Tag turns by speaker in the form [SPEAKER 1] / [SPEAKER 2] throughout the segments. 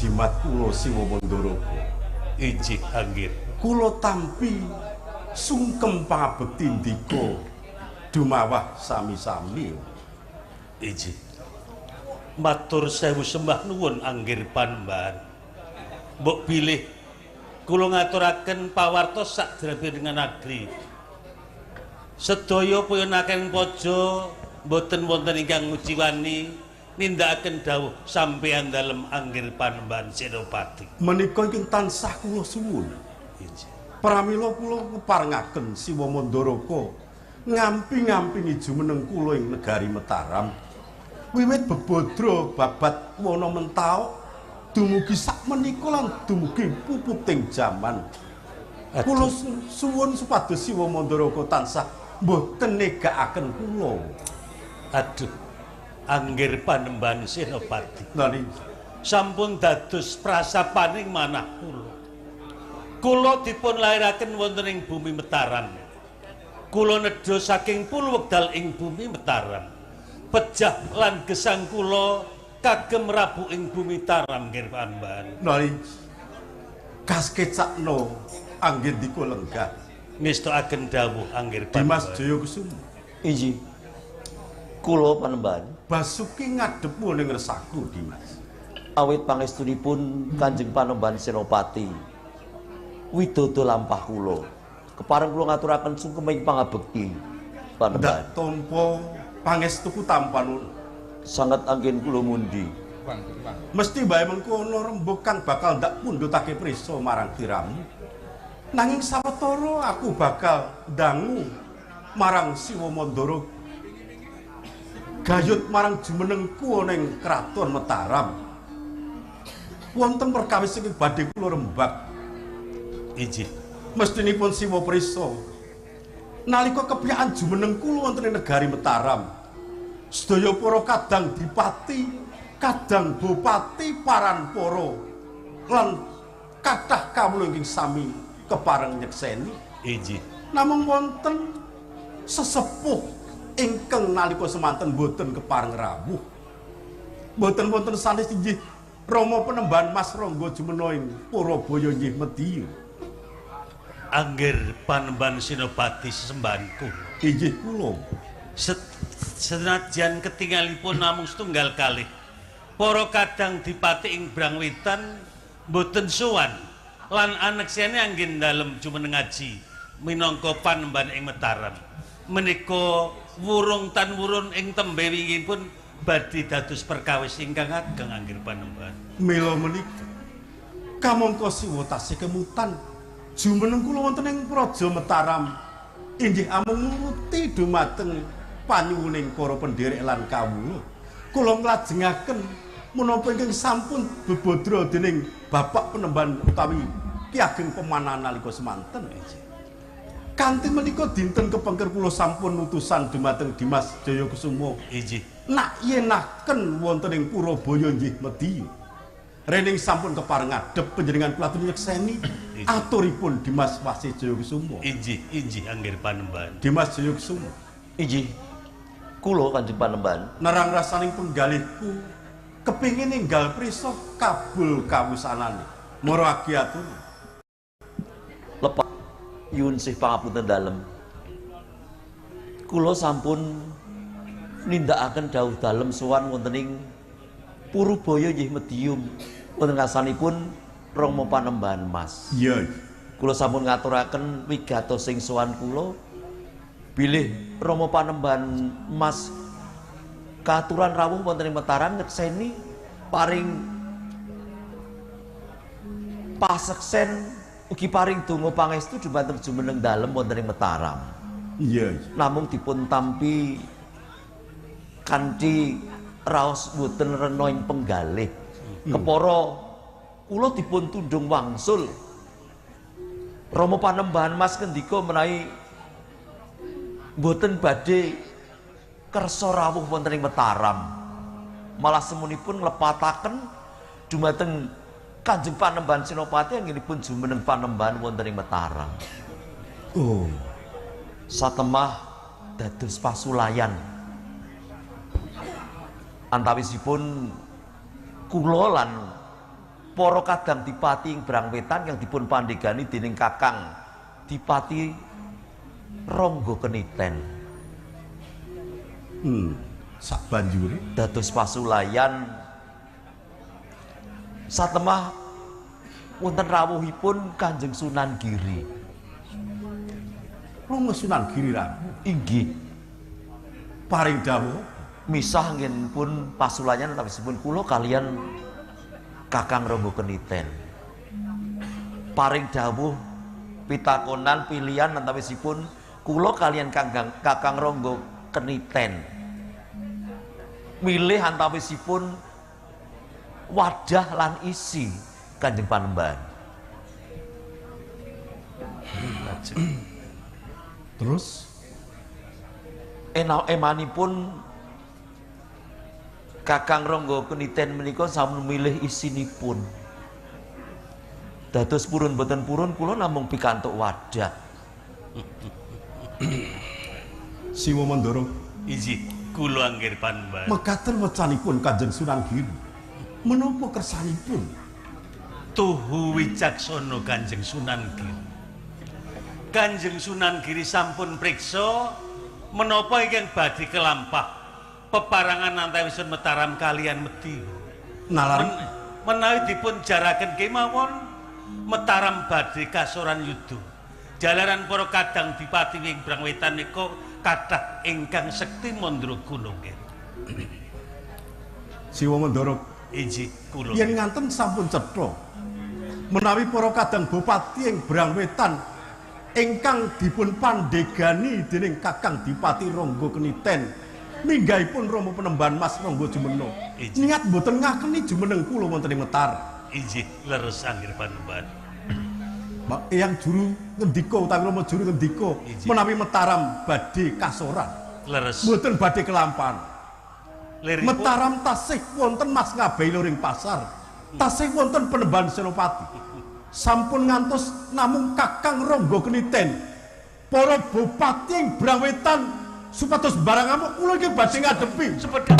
[SPEAKER 1] jimat kula Siwa Mandara.
[SPEAKER 2] Injih anggir.
[SPEAKER 1] Kula tampi sungkem pangabekti ndika dumawah sami-sami.
[SPEAKER 2] Injih. Matur sewu sembah nuwun anggir Panembahan. Mbok bilih kula ngaturaken pawartos sadherek dengan negeri. Sedaya puyunaken paja boten wonten ingkang nguciwani nindakaken dawuh sampeyan dalem anggir Panembahan Senopati.
[SPEAKER 1] Menika ingkang tansah kula suwun. Pramila kula ngeparengaken Siwa Mandara ngampi-ngampingi jumeneng kula ing negari Mataram. Wiwit bebodro babat wana mentao dumugi sakmenika lan dumugi puputing jaman. Kula suwun supados Siwa Mandara tansah mboten negakaken kula.
[SPEAKER 2] Aduh, anggir Panembahan Senopati.
[SPEAKER 1] Nani
[SPEAKER 2] sampun dados prasapaning manah kula. Kula dipun lairaken wonten ing bumi Mataram. Kula nedha saking Purwedal ing bumi Mataram. Pejah lan gesang kula kagem rabu ing bumi Taram nggih Panembahan.
[SPEAKER 1] nani kaskecakno anggir dika lenggah.
[SPEAKER 2] Ngestakaken dawuh anggir
[SPEAKER 1] Dimas
[SPEAKER 2] Panembahan.
[SPEAKER 1] Jayakusuma.
[SPEAKER 3] Injih. Kula Panembahan.
[SPEAKER 1] Basuki ngadhep ning resaku Dimas.
[SPEAKER 3] Awit pangestunipun Kanjeng Panembahan Senopati. Widodo lampah kula. Kepareng kula ngaturaken sungkem ing pangabekti Panembahan.
[SPEAKER 1] Ndak tampa pangestuku tampan.
[SPEAKER 3] Sangat anggen kula mundi.
[SPEAKER 1] Mesti bae mengkono rembug kang bakal ndak pundhutake prisa marang tiramu. Nanging sawetara aku bakal dangu marang Siwa Mandara. Gayut marang jumenengku ning kraton Mataram. Wonten perkawis sing badhe kula rembag.
[SPEAKER 2] Injih.
[SPEAKER 1] Mestinipun Siwa prisa nalika kepiyakan jumeneng kula wonten ing negari Mataram, sedaya para kadang dipati, kadang bupati Paranpara lan kathah kawula ingkang sami kepareng nyekseni.
[SPEAKER 2] Injih.
[SPEAKER 1] Namung wonten sesepuh ingkang nalika semanten boten kepareng rawuh. Boten wonten sanes inggih Rama Panembahan Mas Rangga Jumena ing Purabaya nggih medya.
[SPEAKER 2] Anggir Panembahan Senopati sesembahanku.
[SPEAKER 1] Inggih kula.
[SPEAKER 2] Senajan ketinggalipun namung setunggal kalih. Para kadang dipati ing Brangwitan boten sowan lan aneksane anggen dalem jumeneng ngaji minangka Panembahan ing Mataram. Menika wurung tan wurun ing tembe wingipun badhe dados perkawis ingkang ageng anggir Panembahan.
[SPEAKER 1] Mila menika kamangka Siwa tasih kemutan jumeneng kula wonten ing Praja Mataram inggih amung nuruti dumateng panyuwuning para pendherek lan kawula. Kula nglajengaken menapa ingkang sampun bebodro dening Bapak Panembahan utawi Ki Ageng Pemanahan nalika semanten. Kanthi menika dinten kepengker kula sampun utusan dumateng Dimas Jayakusuma.
[SPEAKER 2] Injih.
[SPEAKER 1] Nak yenaken wonten ing Purabaya nggih medya. Rening sampun kepareng ngadhep panjenengan kula aturi nyekseni aturipun Dimas Wasih Jayakusuma.
[SPEAKER 2] Injih, injih anggir Panembahan.
[SPEAKER 1] Dimas Jayakusuma.
[SPEAKER 3] Injih. Kula Kanjeng Panembahan.
[SPEAKER 1] Nerang rasaning penggalihku kepingin ninggal prisa kabul kawusanane. Mara agi atur.
[SPEAKER 3] Lepas yun sih pangapunten dalem. Kula sampun nindakaken dawuh dalem sowan wonten ing Purabaya nggih medium wonten ngasanipun Rama Panembahan Mas.
[SPEAKER 1] Iya.
[SPEAKER 3] Kula sampun ngaturaken wigatos sing sowan kula bilih Rama Panembahan Mas katuran rawuh wonten ing Mataram nyekseni paring paseksen ugi paring donga pangestu dumateng jumeneng dalem wonten ing Mataram.
[SPEAKER 1] Iya.
[SPEAKER 3] Namung dipun tampi kanthi raos boten rena ing penggalih. Kepara kula dipun tundung wangsul. Rama Panembahan Mas kendika menawi boten badhe kersa rawuh wonten ing Mataram. Malah semunipun nglepataken dumateng Kanjeng Panembahan Senopati anggenipun jumeneng Panembahan wonten ing Mataram.
[SPEAKER 1] Oh,
[SPEAKER 3] Satemah dados pasulayan antawisipun kula lan para kadang dipati ing Brang Wetan yang dipun pandegani dening Kakang Dipati Ronggo Keniten.
[SPEAKER 1] Sak banjure
[SPEAKER 3] Dados pasulayan satemah wonten rawuhipun Kanjeng Sunan Giri.
[SPEAKER 1] Ronggo Sunan Giri
[SPEAKER 3] Inggih
[SPEAKER 1] paring dawuh
[SPEAKER 3] misah pun pasulayan antawisipun kula kalian Kakang Ronggo Keniten. Paring dawuh pitakonan pilihan antawisipun kula kalian Kakang Ronggo Keniten. Milih antawisipun wadah lan isi Kanjeng Panembahan.
[SPEAKER 1] terus
[SPEAKER 3] Emanipun Kakang Ronggo Keniten menika sampun milih isinipun. Dados purun boten purun kula namung pikantuk wadah.
[SPEAKER 1] Siwa Mandara
[SPEAKER 2] Iji kula anggir Panembahan.
[SPEAKER 1] mekaten wecanipun Kanjeng Sunan Giri. Menapa kersanipun?
[SPEAKER 2] Tuhu wicaksana Kanjeng Sunan Giri. Kanjeng Sunan Giri sampun priksa menapa ingkang badhe kelampah peparangan antawisipun Mataram kaliyan Mediya.
[SPEAKER 1] Nalari
[SPEAKER 2] Menawi dipun jaraken kemawon Mataram badhe kasoran yuda. Jalaran para kadang Dipati ing Brang Wetan nika kathah ingkang sekti mandraguna.
[SPEAKER 1] Siwa Mandara
[SPEAKER 2] Iji kula.
[SPEAKER 1] yen nganten sampun cetha menawi para kadang Bupati ing Brang Wetan ingkang dipun pandegani dening Kakang Dipati Ronggo Keniten minggahipun Rama Penembahan Mas Ronggo Jumena niat boten ngakeni jumeneng kula wonten ing Mataram.
[SPEAKER 2] Iji leres anggir Panembahan.
[SPEAKER 1] Eyang Juru ngendika utawi Rama Juru ngendika menawi Mataram badhe kasoran
[SPEAKER 2] Leres.
[SPEAKER 1] mboten badhe kelampahan.
[SPEAKER 2] Liripun
[SPEAKER 1] Mataram tasih wonten Mas Ngabehi Loring Pasar, tasih wonten Penembahan Senopati. Sampun ngantos namung Kakang Ronggo Keniten, para bupati ing Brang Wetan supados barang amuk kula iki badhe ngadepi.
[SPEAKER 2] sepeda.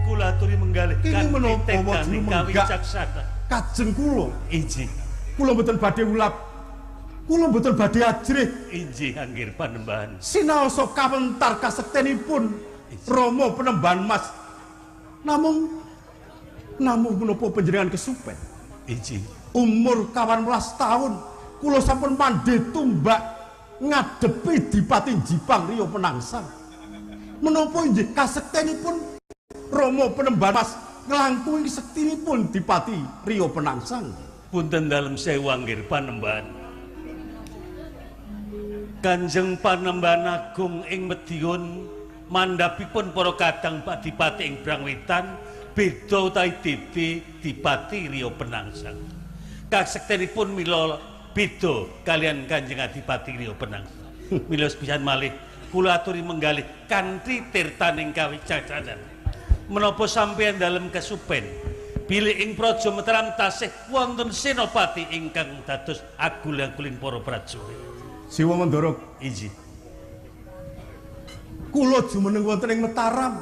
[SPEAKER 2] Kula aturi menggalih
[SPEAKER 1] Ini
[SPEAKER 2] kanthi
[SPEAKER 1] menapa
[SPEAKER 2] tekani
[SPEAKER 1] wajib
[SPEAKER 2] kawicaksana.
[SPEAKER 1] Kajeng kula,
[SPEAKER 2] Iji,
[SPEAKER 1] kula mboten badhe ulap, kula mboten badhe ajrih.
[SPEAKER 2] iji anggir Panembahan.
[SPEAKER 1] Sinaosa kawentar kasektenipun Rama Penembahan Mas. Namung menapa panjenengan kesupen?
[SPEAKER 2] Iji,
[SPEAKER 1] Umur 18 tahun kula sampun pandhe tumbak ngadepi Dipati Jipang Riyo Penangsang. Menapa inggih kasektenipun Rama Penembahan Mas nglangkungi sektinipun Dipati Riyo Penangsang.
[SPEAKER 2] punten dalem sewu anggir Panembahan. Kanjeng Panembahan Agung ing Medion mandhapipun para kadang Pak Dipati ing Brang Wetan beda utawi Dipati Riyo Penangsang. Kasektenipun mila beda kalian Kanjeng Adipati Riyo Penangsang. Mila sepisan malih kula aturi menggalih kanthi tirtaning kawicaksanan. Menapa sampeyan dalem kesupen bilih ing Praja Mataram tasih wonten senopati ingkang dados agul-aguling para prajurit.
[SPEAKER 1] Siwa Mandara,
[SPEAKER 2] Iji,
[SPEAKER 1] kula jumeneng wonten ing Mataram.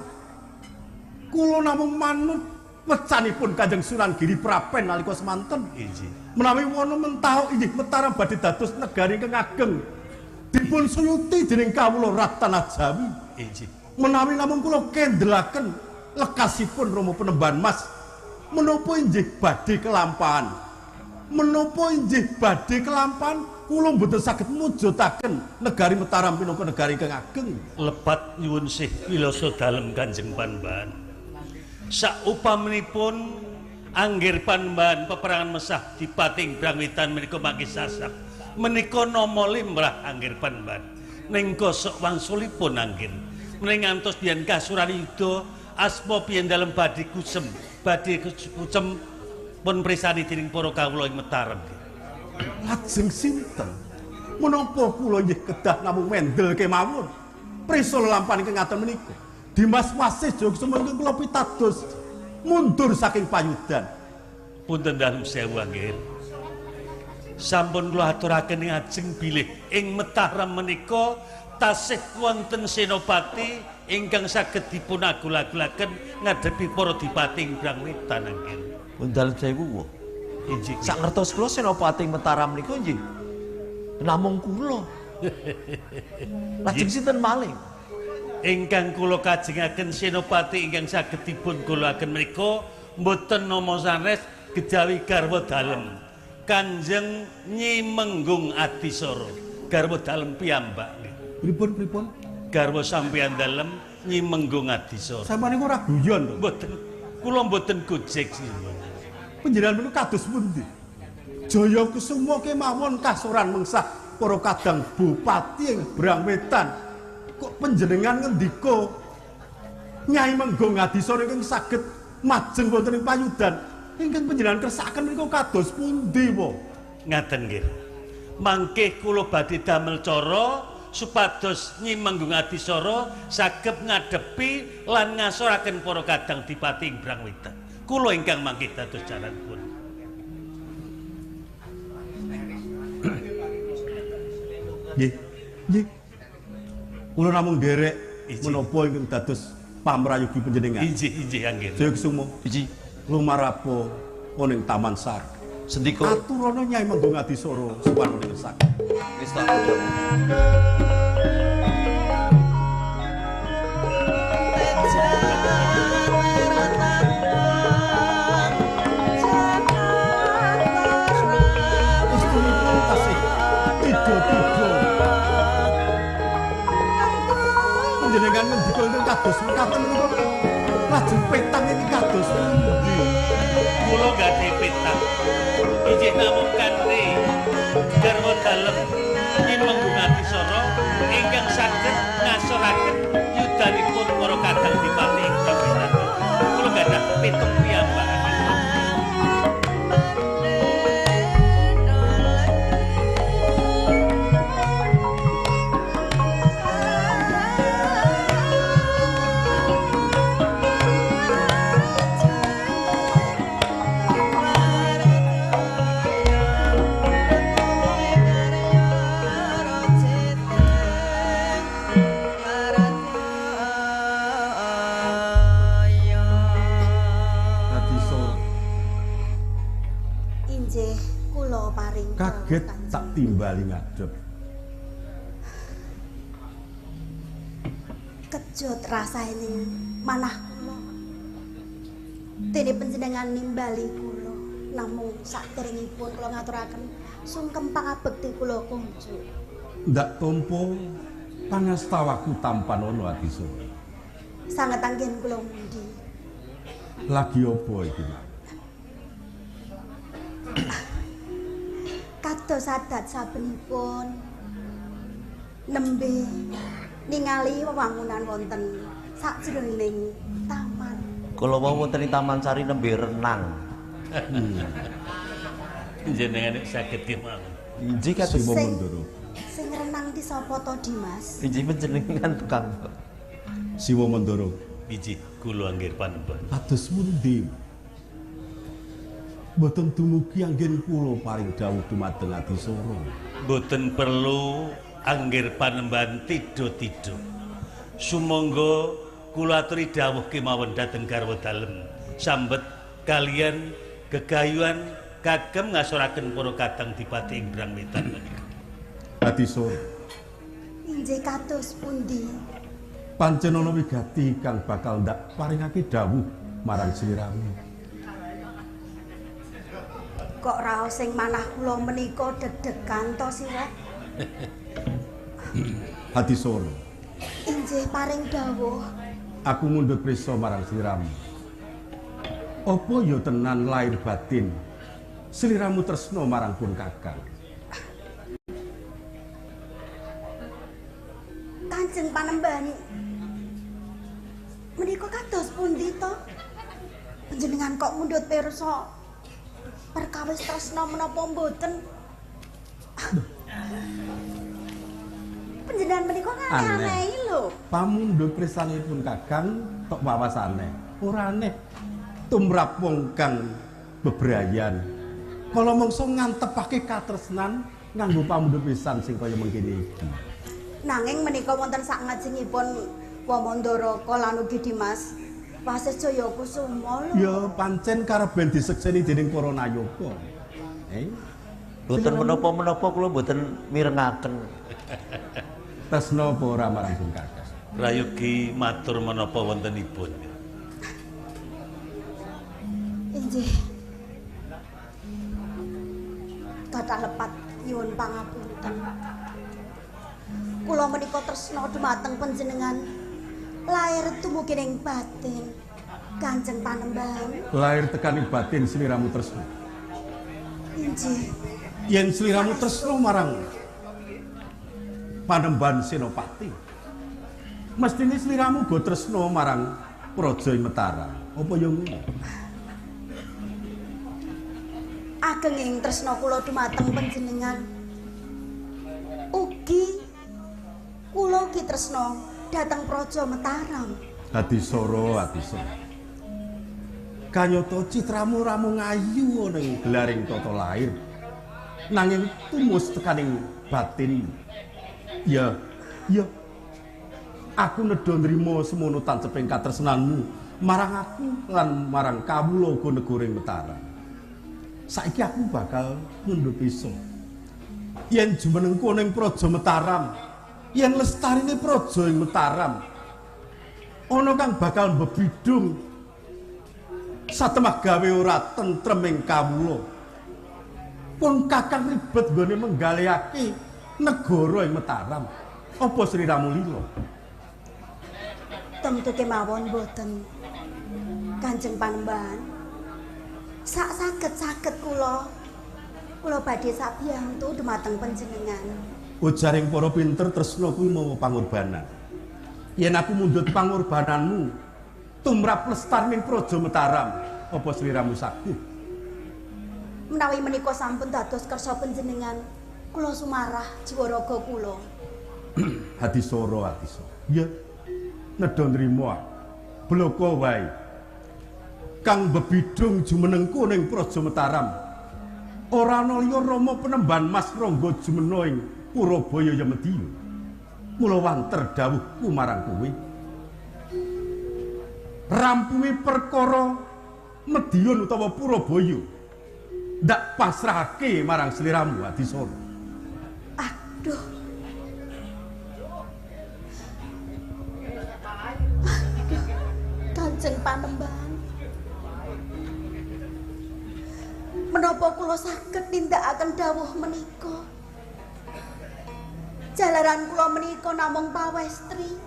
[SPEAKER 1] Kula namung manut wecanipun Kanjeng Sunan Giri Prapen nalika semanten.
[SPEAKER 2] iji,
[SPEAKER 1] Menawi wana mentah inggih Mataram badhe dados negari ingkang ageng dipun suyuti dening kawula Ratana Jawi.
[SPEAKER 2] iji.
[SPEAKER 1] Menawi namung kula kendelaken lekasipun Rama Penembahan Mas, menapa inggih badhe kelampahan? Menapa inggih badhe kelampahan? Kula mboten saged mujudaken negari Mataram minangka negari ingkang ageng.
[SPEAKER 2] Lepat nyuwun sih wilasa dalem Kanjeng Panembahan. Saupamanipun anggir Panembahan peperangan mesah Dipati ing Brang Wetan menika mangke sasak. Menika nama limrah anggir Panembahan. Ning gosok wangsulipun anggir. Mening ngantos biyen kasuran yuda asma biyen dalem badhe kucem pun presani dening para kawula ing Mataram.
[SPEAKER 1] Lajeng sinten? Menapa kula inggih kedah namung mendel kemawon? Prisa lelampahan ingkang ngaten menika. Dimas Wasih Jogsema ingkang kula pitados mundur saking payudan.
[SPEAKER 2] Punten dalem sewu anggir. Sampun kula aturaken ing ajeng bilih ing Mataram menika tasih wonten senopati ingkang saged dipun agul-agulaken ngadepi para dipati ing Brangwitan nggih.
[SPEAKER 3] Undal sewu.
[SPEAKER 2] Injih.
[SPEAKER 3] Sak ngertos kula senopati Mataram niku nggih namung kula. Lajeng sinten malih?
[SPEAKER 2] Ingkang kula kajengaken senopati ingkang saged dipun golekaken menika mboten nama sanes kejawi garwa dalem Kanjeng Nyi Menggung Adisara garwa dalem piyambak.
[SPEAKER 1] Pripun?
[SPEAKER 2] Garwa sampeyan dalem Nyi Menggung Adisara.
[SPEAKER 1] Sampeyan niku ora guyon to.
[SPEAKER 2] Mboten, kula mboten gojek sih.
[SPEAKER 1] Panjenengan menika kados pundi? Jaya Kusuma kemawon kasuran mengsah para kadang bupati ing Brangwetan. Kok panjenengan ngendika Nyai Menggung Adisara ingkang saged majeng wonten ing payudan ingkang panjenengan kersakaken menika kados pundi po?
[SPEAKER 2] Ngaten nggih. Mangke kula badhe damel cara supados Nyi Menggung Adisara saged ngadepi lan ngasoraken para kadang dipati ing Brangwetan. Kula ingkang mangke dados jalanipun.
[SPEAKER 1] Nggih. Kula namung nderek menapa ingkang dados pamrayogi panjenengan.
[SPEAKER 2] Injih anggih.
[SPEAKER 1] Jaya Kusuma.
[SPEAKER 3] Iji
[SPEAKER 1] Lumarapo ana ing Taman Sari.
[SPEAKER 3] sendika
[SPEAKER 1] Aturana Nyai Menggung Adisara suwan ning sak.
[SPEAKER 3] wis tak ucap.
[SPEAKER 1] Istunipun tasih tiba-tiba. Panjenengan ngendika ingkang kados mekaten menika lajeng petang iki kados pundi?
[SPEAKER 2] Kula gadhe petang. Injih namung kanthi garwa dalem Nyi Menggung Adisara ingkang saged ngasoraken yudanipun para kadang dipati ing Brangwetan. Kula gadah pitung piyambak.
[SPEAKER 1] Adisara
[SPEAKER 4] Injih kula paring
[SPEAKER 1] kaget tak timbali ngadep.
[SPEAKER 4] kejut rasaine manah kula. Dene panjenengan nimbali kula namung saderengipun kula ngaturaken sungkem pangabekti kula kunjuk.
[SPEAKER 1] Ndak tampa pangastawaku tampan ana Adisara.
[SPEAKER 4] Sanget anggen kula mundi.
[SPEAKER 1] Lagi apa iki?
[SPEAKER 4] Kados adat sabenipun nembe ningali wewangunan wonten sajroning taman.
[SPEAKER 3] Kala wau wonten ing Taman Sari nembe renang.
[SPEAKER 2] Jenengan saged kemawon.
[SPEAKER 3] Injih kados
[SPEAKER 1] Simo
[SPEAKER 4] Sing-
[SPEAKER 1] Mandara.
[SPEAKER 4] Sing renang ki sapa to Dimas?
[SPEAKER 3] injih panjenengan tukang.
[SPEAKER 1] Siwa Mandara.
[SPEAKER 2] Injih kula anggih panembahan.
[SPEAKER 1] Kados pundi? Mboten dumugi anggen kula paring dawuh dumateng Adisara.
[SPEAKER 2] Boten perlu anggir panembahan tido-tido. Sumangga kula aturi dawuh kemawon dhateng garwa dalem sambet kalian gegayuhan kagem ngasoraken para kadang dipati ing Brangwetan menika.
[SPEAKER 1] Adisara,
[SPEAKER 4] Injih kados pundi?
[SPEAKER 1] pancen ana wigati kang bakal ndak paringake dawuh marang sliramu.
[SPEAKER 4] Kok raos sing manah kula menika deg-degan to sirat?
[SPEAKER 1] Adisara,
[SPEAKER 4] Injih paring dawuh.
[SPEAKER 1] aku mundhut prisa marang sliramu. Apa ya tenan lahir batin sliramu tresna marang pun kakang?
[SPEAKER 4] Kanjeng Panembahan menika kados pundi to? Panjenengan kok mundhut pirsa perkawis tresna menapa mboten? Panjenengan menika aneh lho.
[SPEAKER 1] Pamundhut prisanipun kakang tok wawasane. Ora aneh. Tumrap wong kang bebrayan. Kala mangsa ngantepake katresnan nganggo pamundhut pisan sing kaya mengkene iki.
[SPEAKER 4] Nanging menika wonten sak ngajengipun Wamandharaka lan ugi Dimas Wasesjaya Kusuma lho.
[SPEAKER 1] Ya pancen kareben disekseni dening para nayaka.
[SPEAKER 3] Boten menapa-menapa kula boten mirengaken.
[SPEAKER 1] Tresna apa ora marang Bung Kakas?
[SPEAKER 2] Prayogi matur menapa wontenipun.
[SPEAKER 4] Inggih. Kathah lepat nyuwun pangapunten. Kula menika tresna dumateng panjenengan. Lair tumugi ing batin. Kanjeng Panembahan.
[SPEAKER 1] Lair tekaning batin sliramu tresna.
[SPEAKER 4] Inggih.
[SPEAKER 1] Yen sliramu tresna marang Panembahan Senopati, mestine sliramu go tresna marang Praja Mataram. Apa ya ngono?
[SPEAKER 4] Ageng ing tresna kula dumateng panjenengan. Ugi kula ugi tresna dhateng Praja Mataram.
[SPEAKER 1] Adisara, Adisara. Kanyata citramu ramu ngayu ning gelaring tata lair. Nanging tumus tekaning batin. Ya, ya. Aku nedha nrimo semono tanceping katresnanmu marang aku lan marang kawula uga negara Mataram. Saiki aku bakal ngundhup isa. Yen jumenengku ning Praja Mataram, yen lestarine Praja ing Mataram, ana kang bakal mbebidung satemah gawe ora tentrem ing kawula. Pun kakang ribet nggone menggalihake negara ing Mataram. Apa sliramu lila?
[SPEAKER 4] Tentu kemawon boten. Kanjeng Panembahan. Sak saged-saged kula badhe sabiyantu dumateng panjenengan.
[SPEAKER 1] Ujaring para pinter tresna kuwi mawa pangorbanan. Yen aku mundhut pangorbananmu tumrap lestarining Praja Mataram, apa sliramu saged?
[SPEAKER 4] Menawi menika sampun dados kersa panjenengan, kula sumarah jiwa raga kula.
[SPEAKER 1] Adisara, Adisara. Ya, nedha nrimo. Bloko wae. Kang bebidung jumenengku ning Praja Mataram. Ora ana liya Rama Penemban Mas Rangga Jumena ing Purabaya Yamediya. Mula wanter dawuhku marang kowe. Rampumi perkara Medion utawa Purabaya ndak pasrahake marang sliramu Adisara.
[SPEAKER 4] Aduh. Kanjeng Panembahan. Menapa kula saged nindakaken dawuh menika? Jalaran kula menika namung pawestri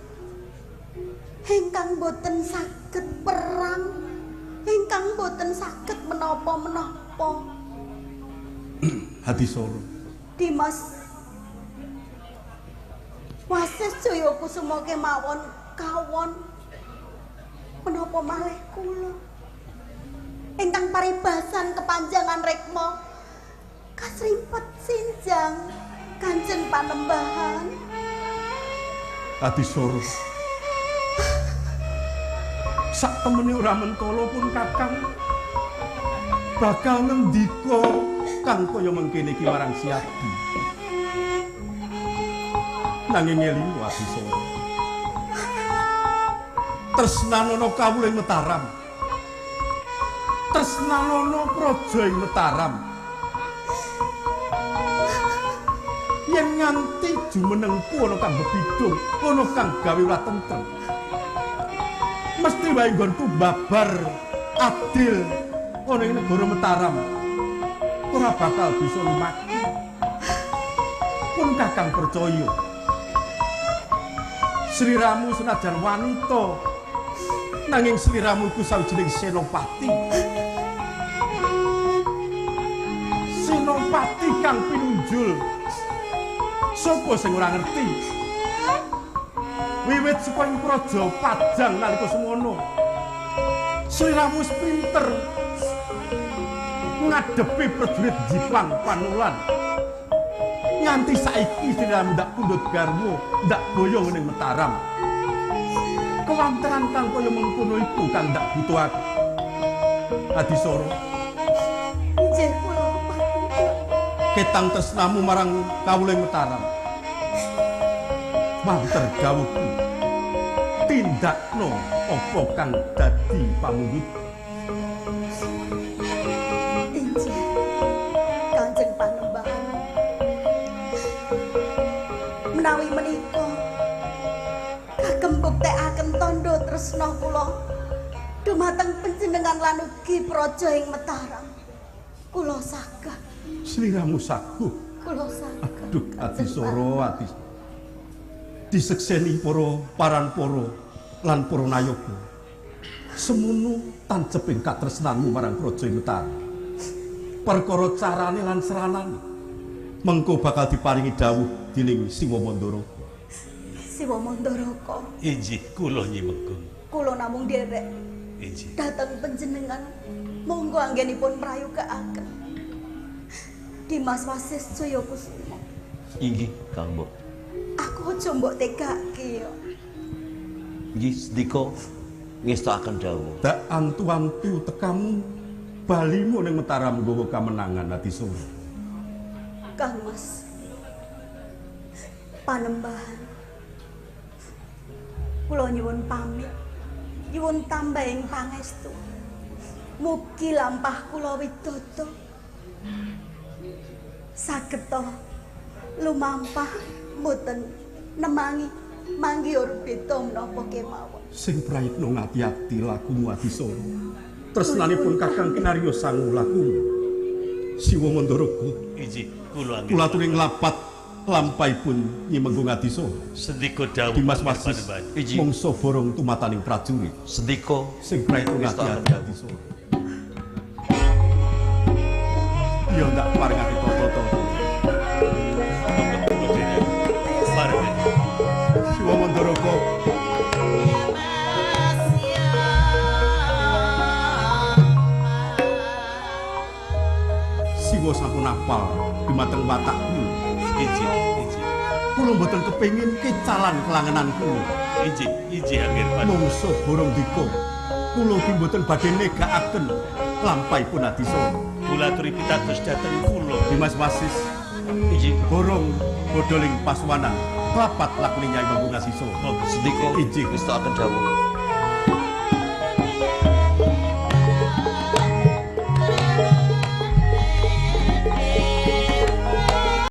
[SPEAKER 4] ingkang boten saged perang, ingkang boten saged menapa-menapa.
[SPEAKER 1] Adisara.
[SPEAKER 4] Dimas Wasesjaya Kusuma kemawon kawon menapa malih kula ingkang paribasan kepanjangan rekma kasrimpet sinjang Kanjeng Panembahan.
[SPEAKER 1] Adisara. Sak temene ora mentala pun Kakang bakal ngendika kang kaya mengkene iki marang Siadi. Nanging elingu Adisara. Tresnanono kawula ing Mataram. Tresnanono praja ing Mataram. Yen nganti jumenengku ana kang bebidung, ana kang gawe ora tentrem. Mesti wae nggonku babar adil ana ing negara Mataram. Ora bakal bisa lumaku. Pun Kakang percaya. Sliramu senajan wanita nanging sliramu iku sawijining senopati. Senopati kang pinunjul. Sopo sing ora ngerti? Wiwit saka ing praja Pajang nalika semono. Sliramu wis pinter ngadepi prajurit Jipang Panulan. Nganti saiki sliramu ndak pundhut garwa, ndak boyong ning Mataram. Kewanteran kang kaya mengkono iku kang ndak butuhake. Adisara.
[SPEAKER 4] Injih kula
[SPEAKER 1] Ketang tresnamu marang kawula ing Mataram. manter dawuhku. Tindakno apa kang dadi pamunggut.
[SPEAKER 4] Injih, Kanjeng Panembahan. Menawi menika kagem buktekaken tandha tresna kula dumateng panjenengan lan ugi praja ing Mataram. Kula sagah.
[SPEAKER 1] Sliramu saguh.
[SPEAKER 4] Kula sagah.
[SPEAKER 1] Aduh, ati soro ati. Disekseni para paranpara lan para nayaga. Semono tanceping katresnanmu marang praja Mataram. Perkara carane lan seranane mengko bakal diparingi dawuh dening Siwa Mandaraka.
[SPEAKER 4] Siwa Mandaraka.
[SPEAKER 2] Injih kula nyimekung.
[SPEAKER 4] Kula namung derek
[SPEAKER 2] Injih.
[SPEAKER 4] dateng panjenengan monggo anggenipun prayogakaken Dimas Wasis Jayakusuma.
[SPEAKER 3] Inggih, Kang Mbok.
[SPEAKER 4] Aku aja mbok tegake ya.
[SPEAKER 3] Inggih, sedika ngestakaken dawuh.
[SPEAKER 1] Dak antu-antu tekamu balimu ning Mataram nggawa kamenangan ati soro.
[SPEAKER 4] Kang Mas Panembahan. Kula nyuwun pamit. Nyuwun tambahing pangestu. Mugi lampah kula widodо sageta lumampah mboten nemangi manggi orbita menapa kemawon.
[SPEAKER 1] Sing prayitna ngati-ati lakumu ati soro. Tresnanipun Kakang Kinarya sangu lakumu. Siwa Mandaraka.
[SPEAKER 2] Injih kula
[SPEAKER 1] Kula aturi nglapat lampahipun nyimenggung ati soro.
[SPEAKER 2] sedika dawuh
[SPEAKER 1] Dimas Wasis
[SPEAKER 3] Iji.
[SPEAKER 1] mangsa borong tumataning prajurit
[SPEAKER 3] Sedika
[SPEAKER 1] sing prayitna ngati-ati ati soro. Ya ndak paringake tata-tata.
[SPEAKER 2] Bareng.
[SPEAKER 1] Siwa Mandaraka. Siwa sampun apal dumateng watakku.
[SPEAKER 2] Injih, injih.
[SPEAKER 1] Kula mboten kepengin kecalan kelangenan kula.
[SPEAKER 2] Injih, injih Angger Panembahan.
[SPEAKER 1] Mangsa borong dika. Kula ugi mboten badhe negakaken lampahipun Adisara.
[SPEAKER 2] Kula aturi pitados dhateng kula.
[SPEAKER 1] Dimas Wasis
[SPEAKER 3] inggih
[SPEAKER 1] borong bodoling Pasuwanan. Klapat lakune Nyai Manggung Asisa.
[SPEAKER 3] sedika
[SPEAKER 1] Injih.
[SPEAKER 3] ngestakaken dawuh.